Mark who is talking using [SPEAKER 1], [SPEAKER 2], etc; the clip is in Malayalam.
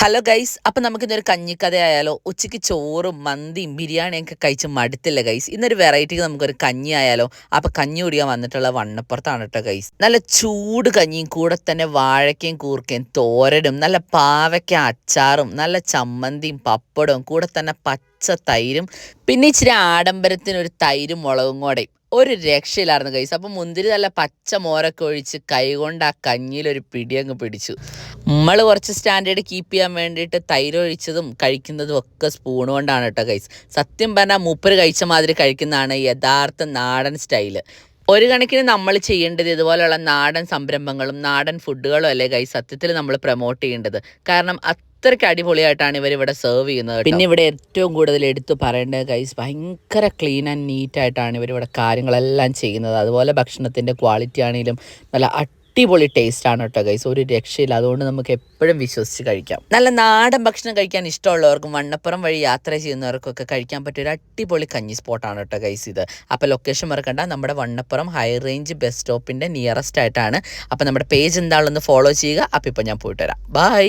[SPEAKER 1] ഹലോ ഗൈസ്, അപ്പം നമുക്കിന്നൊരു കഞ്ഞിക്കഥയായാലോ? ഉച്ചയ്ക്ക് ചോറും മന്തിയും ബിരിയാണിയൊക്കെ കഴിച്ച് മടുത്തില്ല ഗൈസ്. ഇന്നൊരു വെറൈറ്റിക്ക് നമുക്കൊരു കഞ്ഞി ആയാലോ? അപ്പം കഞ്ഞി കുടിക്കാൻ വന്നിട്ടുള്ള വണ്ണപ്പുറത്താണ് കേട്ടോ ഗൈസ്. നല്ല ചൂട് കഞ്ഞിയും കൂടെ തന്നെ വാഴയ്ക്കയും കൂർക്കയും തോരനും നല്ല പാവയ്ക്ക അച്ചാറും നല്ല ചമ്മന്തിയും പപ്പടവും കൂടെ തന്നെ പച്ച തൈരും പിന്നെ ഇച്ചിരി ആഡംബരത്തിനൊരു തൈരും മുളകും കൂടെയും ഒരു രക്ഷയിലായിരുന്നു ഗൈസ്. അപ്പം മുന്തിരി നല്ല പച്ച മോരൊക്കെ ഒഴിച്ച് കൈകൊണ്ട് ആ കഞ്ഞിയിലൊരു പിടിയങ്ങ് പിടിച്ചു. നമ്മൾ കുറച്ച് സ്റ്റാൻഡേർഡ് കീപ്പ് ചെയ്യാൻ വേണ്ടിയിട്ട് തൈര് ഒഴിച്ചതും കഴിക്കുന്നതും ഒക്കെ സ്പൂൺ കൊണ്ടാണ് കേട്ടോ ഗൈസ്. സത്യം പറഞ്ഞാൽ മൂപ്പര് കഴിച്ച മാതിരി കഴിക്കുന്നതാണ് യഥാർത്ഥ നാടൻ സ്റ്റൈല്. ഒരു കണക്കിന് നമ്മൾ ചെയ്യേണ്ടത് ഇതുപോലെയുള്ള നാടൻ സംരംഭങ്ങളും നാടൻ ഫുഡുകളും അല്ലേ ഗൈസ് സത്യത്തിൽ നമ്മൾ പ്രൊമോട്ട് ചെയ്യേണ്ടത്. കാരണം അത്രയ്ക്ക് അടിപൊളിയായിട്ടാണ് ഇവർ ഇവിടെ സെർവ് ചെയ്യുന്നത്. പിന്നെ ഇവിടെ ഏറ്റവും കൂടുതൽ എടുത്തു പറയേണ്ടത് ഗൈസ് ഭയങ്കര ക്ലീൻ ആൻഡ് നീറ്റ് ആയിട്ടാണ് ഇവരിവിടെ കാര്യങ്ങളെല്ലാം ചെയ്യുന്നത്. അതുപോലെ ഭക്ഷണത്തിൻ്റെ ക്വാളിറ്റി ആണെങ്കിലും നല്ല അടിപൊളി ടേസ്റ്റ് ആണ് കേട്ടോ ഗൈസ്, ഒരു രക്ഷയില്ല. അതുകൊണ്ട് നമുക്ക് എപ്പോഴും വിശ്വസിച്ച് കഴിക്കാം. നല്ല നാടൻ ഭക്ഷണം കഴിക്കാൻ ഇഷ്ടമുള്ളവർക്കും വണ്ണപ്പുറം വഴി യാത്ര ചെയ്യുന്നവർക്കൊക്കെ കഴിക്കാൻ പറ്റിയ ഒരു അടിപൊളി കഞ്ഞി സ്പോട്ടാണ് കേട്ടോ ഗൈസ് ഇത്. അപ്പോൾ ലൊക്കേഷൻ മറക്കണ്ട, നമ്മുടെ വണ്ണപ്പുറം ഹൈ റേഞ്ച് ബസ് സ്റ്റോപ്പിൻ്റെ നിയറസ്റ്റ് ആയിട്ടാണ്. അപ്പോൾ നമ്മുടെ പേജ് എന്താണെന്ന് ഫോളോ ചെയ്യുക. അപ്പോൾ ഇപ്പോൾ ഞാൻ പോയിട്ട് വരാം. ബൈ.